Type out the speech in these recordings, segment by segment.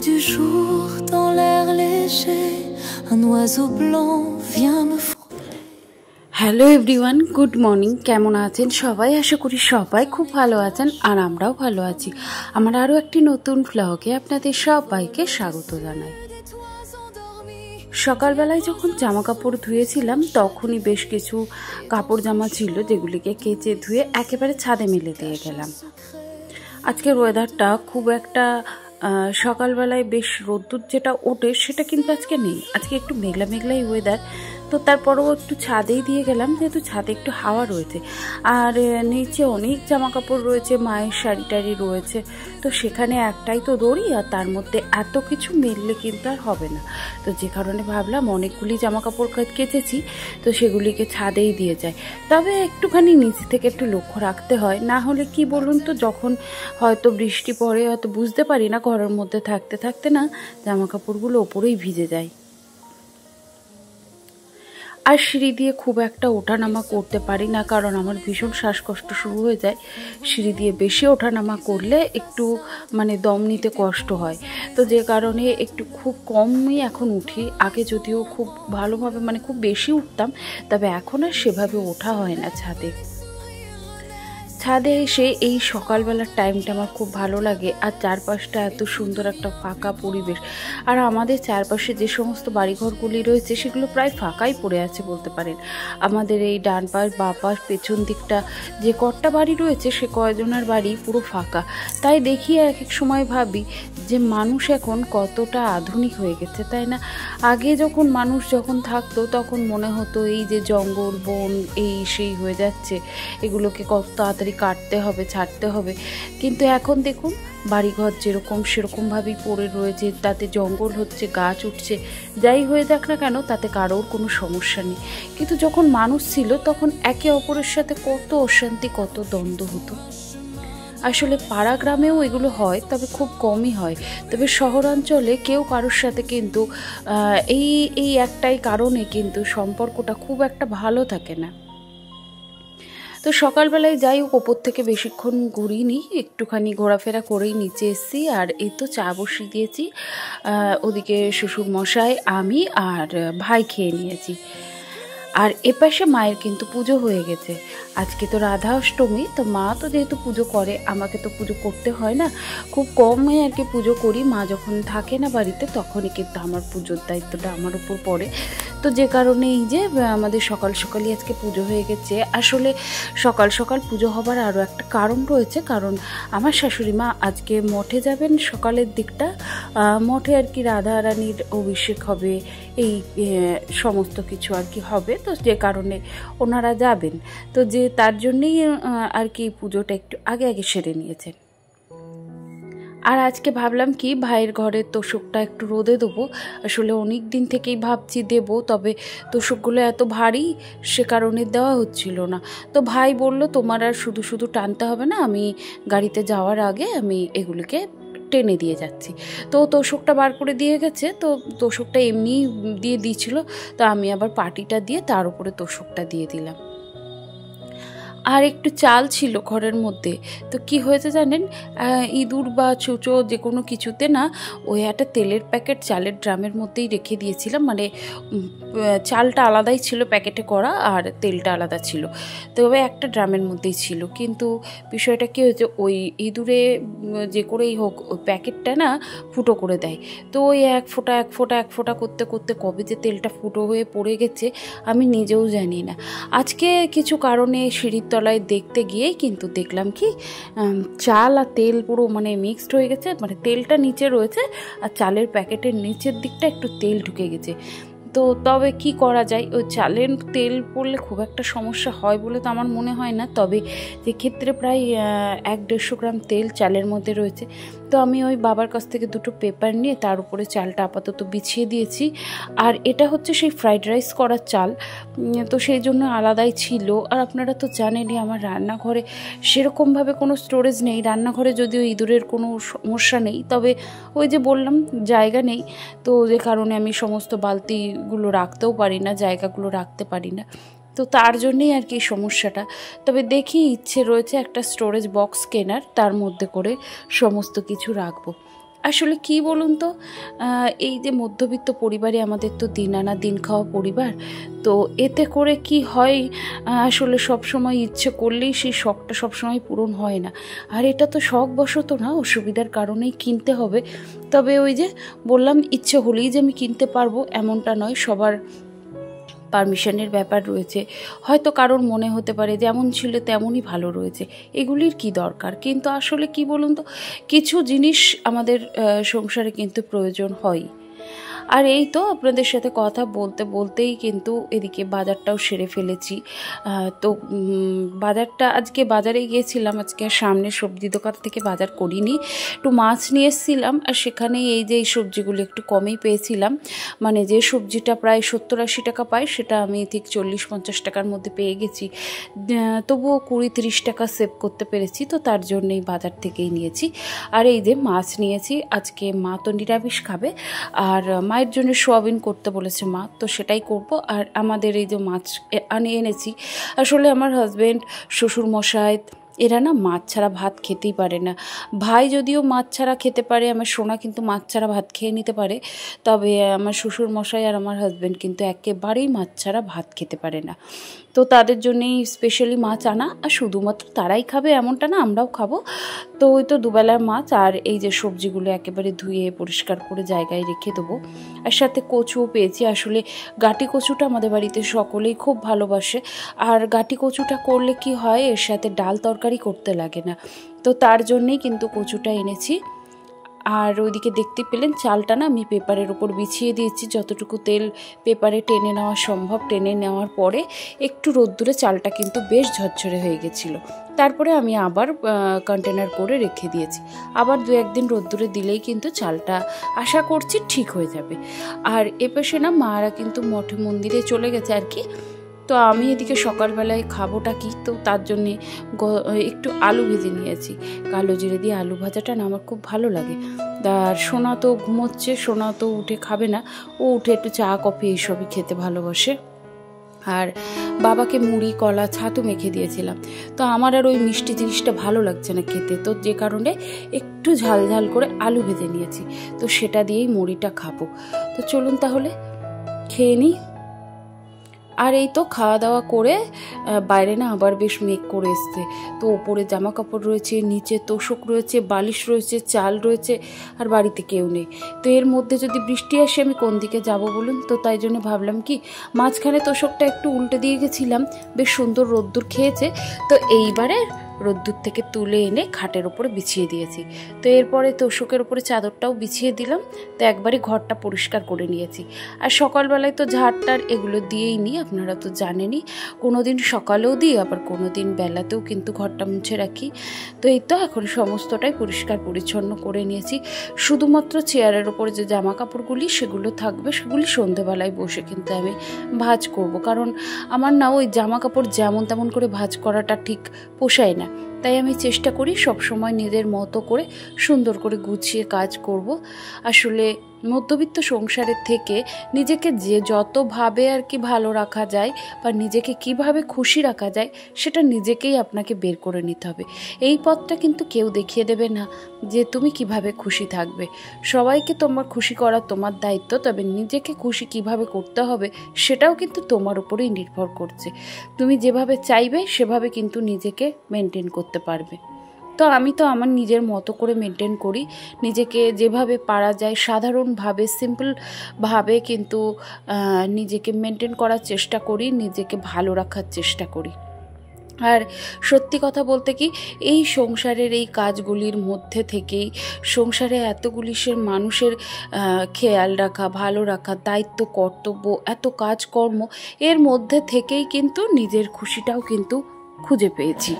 du jour dans l'air léger, un oiseau blanc vient me frôler. Hello everyone, good morning. কেমন আছেন সবাই? আশা করি সবাই খুব ভালো আছেন, আর আমরাও ভালো আছি। আমার আরও একটি নতুন ব্লগে আপনাদের সবাইকে স্বাগত জানাই। সকালবেলায় যখন জামা কাপড় ধুয়েছিলাম তখনই বেশ কিছু কাপড় জামা ছিল যেগুলিকে কেচে ধুয়ে একেবারে ছাদে মেলে দিয়ে গেলাম। আজকের ওয়েদারটা খুব একটা সকালবেলায় বেশ রোদ্দুর যেটা ওঠে সেটা কিন্তু আজকে নেই, আজকে একটু মেঘলা মেঘলাই ওয়েদার। তো তারপরেও একটু ছাদেই দিয়ে গেলাম, যেহেতু ছাদে একটু হাওয়া রয়েছে, আর নিচে অনেক জামা কাপড় রয়েছে, মায়ের শাড়ি টাড়ি রয়েছে, তো সেখানে একটাই তো দড়ি, আর তার মধ্যে এত কিছু মেললে কিন্তু আর হবে না। তো যে কারণে ভাবলাম অনেকগুলি জামা কাপড় কেচেছি, তো সেগুলিকে ছাদেই দিয়ে যায়। তবে একটুখানি নিচ থেকে একটু লক্ষ্য রাখতে হয়, না হলে কি বলুন তো, যখন হয়তো বৃষ্টি পড়ে হয়তো বুঝতে পারি না, ঘরের মধ্যে থাকতে থাকতে না জামা কাপড়গুলো ওপরেই ভিজে যায়। আর সিঁড়ি দিয়ে খুব একটা ওঠানামা করতে পারি না, কারণ আমার ভীষণ শ্বাসকষ্ট শুরু হয়ে যায়। সিঁড়ি দিয়ে বেশি ওঠানামা করলে একটু দম নিতে কষ্ট হয়, তো যে কারণে একটু খুব কমই এখন উঠি। আগে যদিও খুব ভালোভাবে খুব বেশি উঠতাম, তবে এখন আর সেভাবে ওঠা হয় না ছাদে। ছাদে এসে এই সকালবেলার টাইমটা আমার খুব ভালো লাগে, আর চারপাশটা এত সুন্দর একটা ফাঁকা পরিবেশ। আর আমাদের চারপাশে যে সমস্ত বাড়িঘরগুলি রয়েছে সেগুলো প্রায় ফাঁকাই পড়ে আছে বলতে পারেন। আমাদের এই ডান পাশ বা পাশ পেছন দিকটা যে কটা বাড়ি রয়েছে সে কয়জনের বাড়ি পুরো ফাঁকা। তাই দেখি এক এক সময় ভাবি যে মানুষ এখন কতটা আধুনিক হয়ে গেছে, তাই না? আগে যখন মানুষ থাকতো তখন মনে হতো এই যে জঙ্গল বন এই সেই হয়ে যাচ্ছে, এগুলোকে কত তাড়াতাড়ি কাটতে হবে, ছাড়তে হবে। কিন্তু এখন দেখুন বাড়িঘর যেরকম সেরকমভাবেই পড়ে রয়েছে, তাতে জঙ্গল হচ্ছে, গাছ উঠছে, যাই হয়ে যাক না কেন তাতে কারোর কোনো সমস্যা নেই। কিন্তু যখন মানুষ ছিল তখন একে অপরের সাথে কত অশান্তি, কত দ্বন্দ্ব হতো। আসলে পাড়া গ্রামেও এগুলো হয়, তবে খুব কমই হয়। তবে শহরাঞ্চলে কেউ কারোর সাথে কিন্তু এই একটাই কারণে কিন্তু সম্পর্কটা খুব একটা ভালো থাকে না। তো সকালবেলায় যাই হোক, ওপর থেকে বেশিক্ষণ ঘুরিনি, একটুখানি ঘোরাফেরা করেই নিচে এসেছি। আর এই তো চা বসিয়ে দিয়েছি, ওদিকে শ্বশুর মশাই, আমি আর ভাই খেয়ে নিয়েছি। আর এপাশে মায়ের কিন্তু পুজো হয়ে গেছে। আজকে তো রাধা অষ্টমী, তো মা তো যেহেতু পুজো করে, আমাকে তো পুজো করতে হয় না, খুব কমই আর কি পুজো করি। মা যখন থাকে না বাড়িতে তখনই কিন্তু আমার পুজোর দায়িত্বটা আমার উপর পড়ে। তো যে কারণে এই যে আমাদের সকাল সকালই আজকে পুজো হয়ে গেছে। আসলে সকাল সকাল পুজো হবার আরও একটা কারণ রয়েছে, কারণ আমার শাশুড়ি মা আজকে মঠে যাবেন সকালের দিকটা। মঠে আর কি রাধা রানীর অভিষেক হবে, এই সমস্ত কিছু আর কি হবে, তো যে কারণে ওনারা যাবেন। তো যে তার জন্যেই আর কি পুজোটা একটু আগে আগে সেরে নিয়েছেন। আর আজকে ভাবলাম কি ভাইয়ের ঘরের তোষকটা একটু রোদে দেবো। আসলে অনেক দিন থেকেই ভাবছি দেব, তবে তোষকগুলো এত ভারী সে কারণে দেওয়া হচ্ছিল না। তো ভাই বলল তোমার আর শুধু শুধু টানতে হবে না, আমি গাড়িতে যাওয়ার আগে আমি এগুলিকে টেনে দিয়ে যাচ্ছি। তো তোষকটা বার করে দিয়ে গেছে, তো তোষকটা এমনি দিয়ে দিয়েছিল, তো আমি আবার পাটিটা দিয়ে তার উপরে তোষকটা দিয়ে দিলাম। আর একটু চাল ছিল ঘরের মধ্যে, তো কি হয়েছে জানেন, ইঁদুর বা চুচো যে কোনো কিছুতে না ওই একটা তেলের প্যাকেট চালের ড্রামের মধ্যেই রেখে দিয়েছিলাম। চালটা আলাদাই ছিল প্যাকেটে করা, আর তেলটা আলাদা ছিল, তবে একটা ড্রামের মধ্যেই ছিল। কিন্তু বিষয়টা কী হয়েছে, ওই ইঁদুরে যে করেই হোক ওই প্যাকেটটা না ফুটো করে দেয়। তো ওই এক ফোঁটা করতে করতে কবে যে তেলটা ফুটো হয়ে পড়ে গেছে আমি নিজেও জানি না। আজকে কিছু কারণে সিঁড়ির তলায় দেখতে গিয়েই কিন্তু দেখলাম কি চাল আর তেল পুরো মিক্সড হয়ে গেছে, তেলটা নিচে রয়েছে আর চালের প্যাকেটের নিচের দিকটা একটু তেল ঢুকে গেছে। তো তবে কি করা যায়, ওই চালের তেল পড়লে খুব একটা সমস্যা হয় বলে তো আমার মনে হয় না, তবে যে ক্ষেত্রে প্রায় 1-150 গ্রাম তেল চালের মধ্যে রয়েছে। তো আমি ওই বাবার কাছ থেকে দুটো পেপার নিয়ে তার উপরে চালটা আপাতত বিছিয়ে দিয়েছি। আর এটা হচ্ছে সেই ফ্রাইড রাইস করার চাল, তো সেই জন্য আলাদাই ছিল। আর আপনারা তো জানেনই আমার রান্নাঘরে সেরকমভাবে কোনো স্টোরেজ নেই, রান্নাঘরে যদিও ইঁদুরের কোনো সমস্যা নেই, তবে ওই যে বললাম জায়গা নেই, তো যে কারণে আমি সমস্ত বালতিগুলো রাখতেও পারি না, জায়গাগুলো রাখতে পারি না, তো তার জন্যই আর কি সমস্যাটা। তবে দেখি ইচ্ছে রয়েছে একটা স্টোরেজ বক্স কেনার, তার মধ্যে করে সমস্ত কিছু রাখবো। আসলে কি বলুন তো, এই যে মধ্যবিত্ত পরিবারে আমাদের তো দিন আনা দিন খাওয়া পরিবার, তো এতে করে কি হয়, আসলে সব সময় ইচ্ছে করলেই সেই শখটা সবসময় পূরণ হয় না। আর এটা তো শখবশত না, অসুবিধার কারণেই কিনতে হবে। তবে ওই যে বললাম, ইচ্ছে হলেই যে আমি কিনতে পারবো এমনটা নয়, সবার পারমিশনের ব্যাপার রয়েছে। হয়তো কারোর মনে হতে পারে যেমন ছিল তেমনই ভালো রয়েছে, এগুলির কি দরকার। কিন্তু আসলে কি বলুন তো, কিছু জিনিস আমাদের সংসারে কিন্তু প্রয়োজন হয়। আর এই তো আপনাদের সাথে কথা বলতে বলতেই কিন্তু এদিকে বাজারটাও সেরে ফেলেছি। তো বাজারটা আজকে বাজারে গিয়েছিলাম, আজকে সামনে সবজি দোকান থেকে বাজার করিনি, একটু মাছ নিয়ে এসেছিলাম। আর সেখানেই এই যে এই সবজিগুলো একটু কমেই পেয়েছিলাম, মানে যে সবজিটা প্রায় 70-80 টাকা পাই সেটা আমি ঠিক 40-50 টাকার মধ্যে পেয়ে গেছি। তবুও 20-30 টাকা সেভ করতে পেরেছি, তো তার জন্যই বাজার থেকেই নিয়েছি। আর এই যে মাছ নিয়েছি, আজকে মা তো নিরামিষ খাবে, আর মায়ের জন্য সোয়াবিন করতে বলেছে মা, তো সেটাই করব। আর আমাদের এই যে মাছ এনেছি, আসলে আমার হাজব্যান্ড, শ্বশুর মশাই এরা না মাছ ছাড়া ভাত খেতেই পারে না। ভাই যদিও মাছ ছাড়া খেতে পারে, আমার সোনা কিন্তু মাছ ছাড়া ভাত খেয়ে নিতে পারে, তবে আমার শ্বশুর মশাই আর আমার হাজব্যান্ড কিন্তু একেবারেই মাছ ছাড়া ভাত খেতে পারে না। তো তাদের জন্যেই স্পেশালি মাছ আনা। আর শুধুমাত্র তারাই খাবে এমনটা না, আমরাও খাবো। তো ওই তো দুবেলার মাছ, আর এই যে সবজিগুলো একেবারে ধুয়ে পরিষ্কার করে জায়গায় রেখে দেবো। আর সাথে কচুও পেয়েছি। আসলে গাটি কচুটা আমাদের বাড়িতে সকলেই খুব ভালোবাসে, আর গাটি কচুটা করলে কি হয়, এর সাথে ডাল তরকারি করতে লাগে না, তো তার জন্যেই কিন্তু কচুটা এনেছি। আর ওইদিকে দেখতে পেলেন চালটা না আমি পেপারের ওপর বিছিয়ে দিয়েছি, যতটুকু তেল পেপারে টেনে নেওয়া সম্ভব। টেনে নেওয়ার পরে একটু রোদ্দুরে চালটা কিন্তু বেশ ঝরঝরে হয়ে গেছিলো। তারপরে আমি আবার কন্টেনার করে রেখে দিয়েছি। আবার 2-1 দিন রোদ্দুরে দিলেই কিন্তু চালটা আশা করছি ঠিক হয়ে যাবে। আর এপাশে না মারা কিন্তু মঠে মন্দিরে চলে গেছে আর কি। তো আমি এদিকে সকালবেলায় খাবোটা কি, তো তার জন্যে একটু আলু ভেজে নিয়েছি। কালো জিরে দিয়ে আলু ভাজাটা না আমার খুব ভালো লাগে। আর সোনা তো ঘুমোচ্ছে, সোনা তো উঠে খাবে না, ও উঠে একটু চা কফি এইসবই খেতে ভালোবাসে। আর বাবাকে মুড়ি কলা ছাতু মেখে দিয়েছিলাম, তো আমার আর ওই মিষ্টি জিনিসটা ভালো লাগছে না খেতে, তো যে কারণে একটু ঝাল ঝাল করে আলু ভেজে নিয়েছি, তো সেটা দিয়েই মুড়িটা খাবো। তো চলুন তাহলে খেয়ে নিই। আর এই তো খাওয়া দাওয়া করে বাইরে না আবার বেশ মেঘ করে এসছে, তো ওপরে জামা কাপড় রয়েছে, নিচে তোষক রয়েছে, বালিশ রয়েছে, চাল রয়েছে, আর বাড়িতে কেউ নেই। তো এর মধ্যে যদি বৃষ্টি আসে আমি কোন দিকে যাব বলুন। তো তাই জন্য ভাবলাম কি, মাঝখানে তোষকটা একটু উল্টে দিয়ে গেছিলাম, বেশ সুন্দর রোদ্দুর খেয়েছে, তো এইবারে রোদ্দুর থেকে তুলে এনে খাটের ওপরে বিছিয়ে দিয়েছি। তো এরপরে তোষকের ওপরে চাদরটাও বিছিয়ে দিলাম, তো একবারই ঘরটা পরিষ্কার করে নিয়েছি। আর সকালবেলায় তো ঝাড়টার এগুলো দিয়েই নিই, আপনারা তো জানেনই, কোনো দিন সকালেও দিই, আবার কোনো দিন বেলাতেও কিন্তু ঘরটা মুছে রাখি। তো এই তো এখন সমস্তটাই পরিষ্কার পরিচ্ছন্ন করে নিয়েছি। শুধুমাত্র চেয়ারের ওপরে যে জামা কাপড়গুলি সেগুলো থাকবে, সেগুলি সন্ধেবেলায় বসে কিন্তু আমি ভাঁজ করব, কারণ আমার না ওই জামা কাপড় যেমন তেমন করে ভাঁজ করাটা ঠিক পোষায় না। তাই আমি চেষ্টা করি সবসময় নিজের মতো করে সুন্দর করে গুছিয়ে কাজ করব। আসলে মধ্যবিত্ত সংসারের থেকে নিজেকে যে যতভাবে আর কি ভালো রাখা যায়, বা নিজেকে কিভাবে খুশি রাখা যায়, সেটা নিজেকেই আপনাকে বের করে নিতে হবে। এই পথটা কিন্তু কেউ দেখিয়ে দেবে না যে তুমি কিভাবে খুশি থাকবে। সবাইকে তোমার খুশি করা তোমার দায়িত্ব, তবে নিজেকে খুশি কিভাবে করতে হবে সেটাও কিন্তু তোমার উপরেই নির্ভর করছে। তুমি যেভাবে চাইবে সেভাবে কিন্তু নিজেকে মেনটেন করতে পারবে। তো আমি তো আমার নিজের মতো করে মেনটেন করি, নিজেকে যেভাবে পারা যায় সাধারণভাবে সিম্পলভাবে কিন্তু নিজেকে মেনটেন করার চেষ্টা করি, নিজেকে ভালো রাখার চেষ্টা করি। আর সত্যি কথা বলতে কি, এই সংসারের এই কাজগুলির মধ্যে থেকেই, সংসারে এতগুলি সে মানুষের খেয়াল রাখা, ভালো রাখা, দায়িত্ব, কর্তব্য, এত কাজকর্ম, এর মধ্যে থেকেই কিন্তু নিজের খুশিটাও কিন্তু খুঁজে পেয়েছি।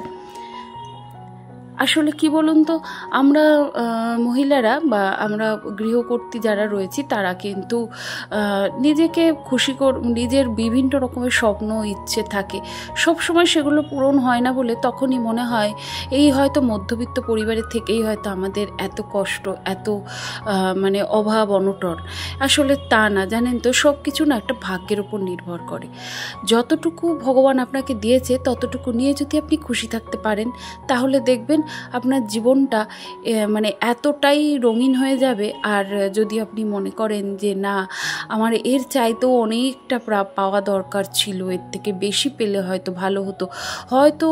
আসলে কি বলুন তো, আমরা মহিলারা বা আমরা গৃহকর্ত্রী যারা রয়েছি তারা কিন্তু নিজেকে খুশি নিজের বিভিন্ন রকমের স্বপ্ন ইচ্ছে থাকে, সব সময় সেগুলো পূরণ হয় না বলে তখনই মনে হয় এই হয়তো মধ্যবিত্ত পরিবারের থেকেই হয়তো আমাদের এত কষ্ট, এত মানে অভাব অনটন। আসলে তা না, জানেন তো, সব কিছু না একটা ভাগ্যের উপর নির্ভর করে। যতটুকু ভগবান আপনাকে দিয়েছে ততটুকু নিয়ে যদি আপনি খুশি থাকতে পারেন, তাহলে দেখবেন আপনার জীবনটা মানে এতটাই রঙিন হয়ে যাবে। আর যদি আপনি মনে করেন যে না, আমার এর চাইতেও অনেকটা পাওয়া দরকার ছিল, এর থেকে বেশি পেলে হয়তো ভালো হতো, হয়তো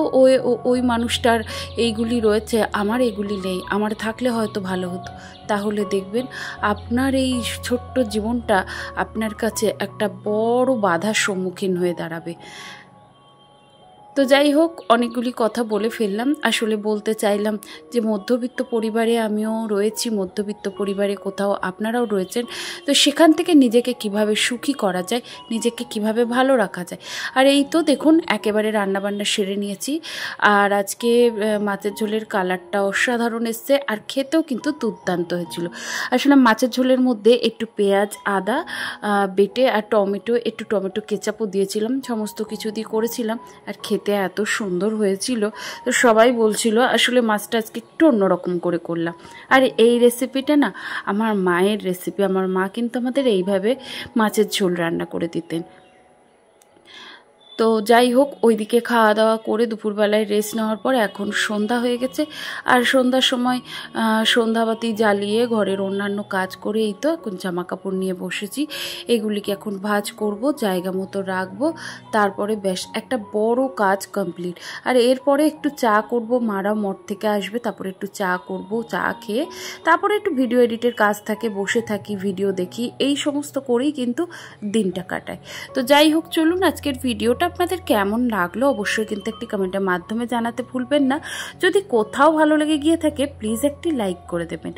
ওই মানুষটার এইগুলি রয়েছে, আমার এগুলি নেই, আমার থাকলে হয়তো ভালো হতো, তাহলে দেখবেন আপনার এই ছোট্ট জীবনটা আপনার কাছে একটা বড় বাধার সম্মুখীন হয়ে দাঁড়াবে। তো যাই হোক, অনেকগুলি কথা বলে ফেললাম। আসলে বলতে চাইলাম যে মধ্যবিত্ত পরিবারে আমিও রয়েছি, মধ্যবিত্ত পরিবারে কোথাও আপনারাও রয়েছেন, তো সেখান থেকে নিজেকে কিভাবে সুখী করা যায়, নিজেকে কিভাবে ভালো রাখা যায়। আর এই তো দেখুন একেবারে রান্নাবান্না সেরে নিয়েছি। আর আজকে মাছের ঝোলের কালারটা অসাধারণ এসছে, আর খেতেও কিন্তু দুর্দান্ত হয়েছিল। আসলে মাছের ঝোলের মধ্যে একটু পেঁয়াজ, আদা বেটে আর একটু টমেটো কেচাপও দিয়েছিলাম, সমস্ত কিছু দিয়ে করেছিলাম, আর খেতে এত সুন্দর হয়েছিল। তো সবাই বলছিল আসলে মাছটা আজকে একটু অন্যরকম করে করলাম। আর এই রেসিপিটা না আমার মায়ের রেসিপি, আমার মা কিন্তু আমাদের এইভাবে মাছের ঝোল রান্না করে দিতেন। তো যাই হোক, ওইদিকে খাওয়া দাওয়া করে দুপুরবেলায় রেস্ট নেওয়ার পর এখন সন্ধ্যা হয়ে গেছে। আর সন্ধ্যার সময় সন্ধ্যাবাতি জ্বালিয়ে ঘরের অন্যান্য কাজ করে এই তো এখন জামা কাপড় নিয়ে বসেছি। এগুলিকে এখন ভাঁজ করব, জায়গা মতো রাখবো, তারপরে বেশ একটা বড় কাজ কমপ্লিট। আর এরপরে একটু চা করব, মারা মঠ থেকে আসবে, তারপরে একটু চা করব, চা খেয়ে তারপরে একটু ভিডিও এডিটের কাজ থাকে, বসে থাকি, ভিডিও দেখি, এই সমস্ত করেই কিন্তু দিনটা কাটায়। তো যাই হোক, চলুন আজকের ভিডিওটা আপনাদের কেমন লাগলো অবশ্যই কিন্তু একটি কমেন্টের মাধ্যমে জানাতে ভুলবেন না। যদি কোথাও ভালো লেগে গিয়ে থাকে প্লিজ একটি লাইক করে দেবেন।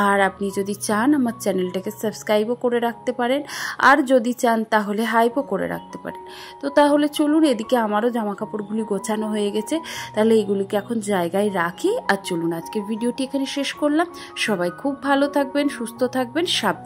আর আপনি যদি চান আমার চ্যানেলটাকে সাবস্ক্রাইবও করে রাখতে পারেন, আর যদি চান তাহলে হাইপও করে রাখতে পারেন। তো তাহলে চলুন, এদিকে আমারও জামা কাপড়গুলি গোছানো হয়ে গেছে, তাহলে এইগুলিকে এখন জায়গায় রাখি। আর চলুন আজকের ভিডিওটি এখানে শেষ করলাম। সবাই খুব ভালো থাকবেন, সুস্থ থাকবেন, সাবধানে